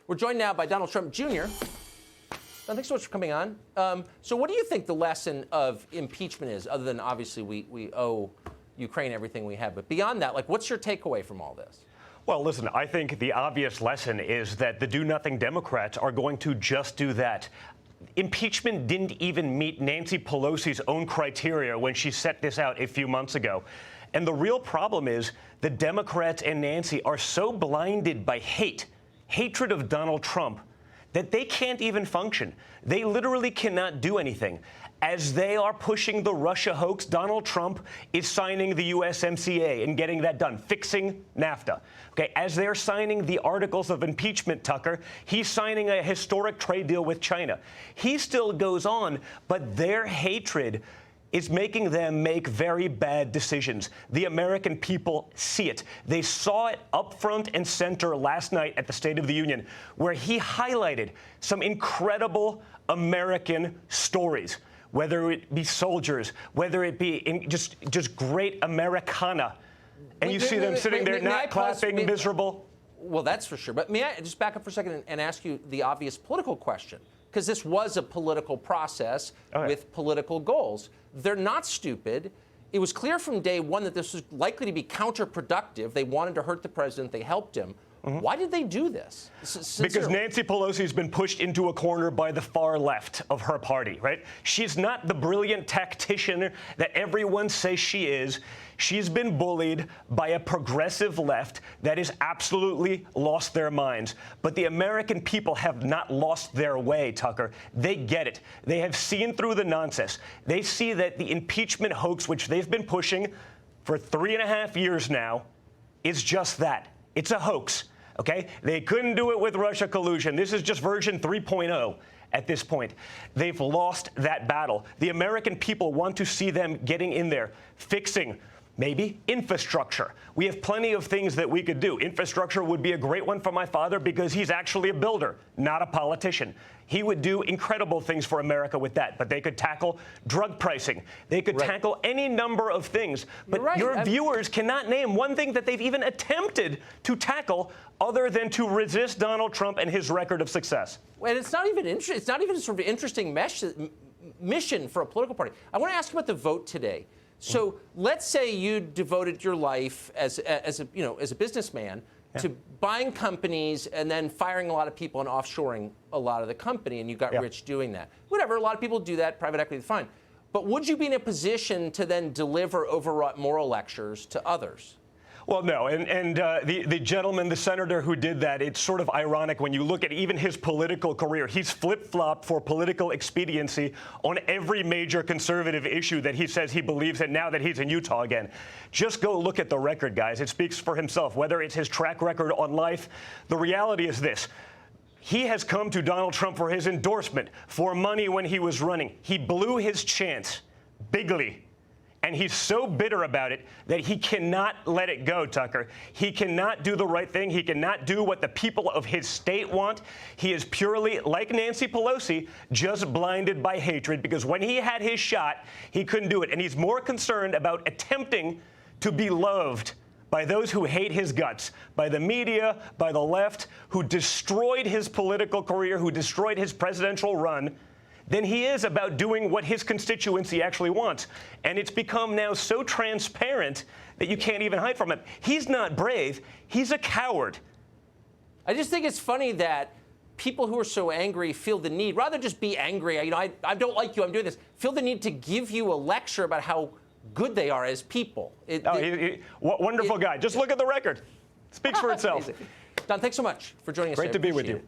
We're joined now by Donald Trump Jr. Don, thanks so much for coming on. So what do you think the lesson of impeachment is, other than obviously we owe Ukraine everything we have? But beyond that, like, what's your takeaway from all this? Well, listen, I think the obvious lesson is that the do-nothing Democrats are going to just do that. Impeachment didn't even meet Nancy Pelosi's own criteria when she set this out a few months ago. And the real problem is the Democrats and Nancy are so blinded by hatred of Donald Trump, that they can't even function. They literally cannot do anything. As they are pushing the Russia hoax, Donald Trump is signing the USMCA and getting that done, fixing NAFTA. Okay, as they're signing the articles of impeachment, Tucker, he's signing a historic trade deal with China. He still goes on, but their hatred is making them make very bad decisions. The American people see it. They saw it up front and center last night at the State of the Union, where he highlighted some incredible American stories, whether it be soldiers, whether it be just great Americana. And you see them sitting there not clapping, miserable. Well, that's for sure. But may I just back up for a second and ask you the obvious political question? Because this was a political process with political goals. They're not stupid. It was clear from day one that this was likely to be counterproductive. They wanted to hurt the president. They helped him. Why did they do this? Because Nancy Pelosi has been pushed into a corner by the far left of her party, right? She's not the brilliant tactician that everyone says she is. She's been bullied by a progressive left that has absolutely lost their minds. But the American people have not lost their way, Tucker. They get it. They have seen through the nonsense. They see that the impeachment hoax, which they've been pushing for 3.5 years now, is just that. It's a hoax. Okay? They couldn't do it with Russia collusion. This is just version 3.0 at this point. They've lost that battle. The American people want to see them getting in there, fixing maybe infrastructure. We have plenty of things that we could do. Infrastructure would be a great one for my father because he's actually a builder, not a politician. He would do incredible things for America with that. But they could tackle drug pricing. They could tackle any number of things. But your viewers cannot name one thing that they've even attempted to tackle other than to resist Donald Trump and his record of success. And it's not even it's not even sort of an interesting mission for a political party. I want to ask you about the vote today. So let's say you devoted your life as a businessman to buying companies and then firing a lot of people and offshoring a lot of the company, and you got rich doing that. Whatever, a lot of people do that. Private equity is fine. But would you be in a position to then deliver overwrought moral lectures to others? Well, no. And the gentleman, the senator who did that, it's sort of ironic when you look at even his political career. He's flip-flopped for political expediency on every major conservative issue that he says he believes in now that he's in Utah again. Just go look at the record, guys. It speaks for himself, whether it's his track record on life. The reality is this. He has come to Donald Trump for his endorsement, for money when he was running. He blew his chance bigly. And he's so bitter about it that he cannot let it go, Tucker. He cannot do the right thing. He cannot do what the people of his state want. He is purely, like Nancy Pelosi, just blinded by hatred because when he had his shot, he couldn't do it. And he's more concerned about attempting to be loved by those who hate his guts, by the media, by the left, who destroyed his political career, who destroyed his presidential run, than he is about doing what his constituency actually wants. And it's become now so transparent that you can't even hide from it. He's not brave. He's a coward. I just think it's funny that people who are so angry feel the need, rather than just be angry, I don't like you, I'm doing this, feel the need to give you a lecture about how good they are as people. Wonderful guy. Just look at the record. Speaks for itself. Don, thanks so much for joining us. Great to be with you.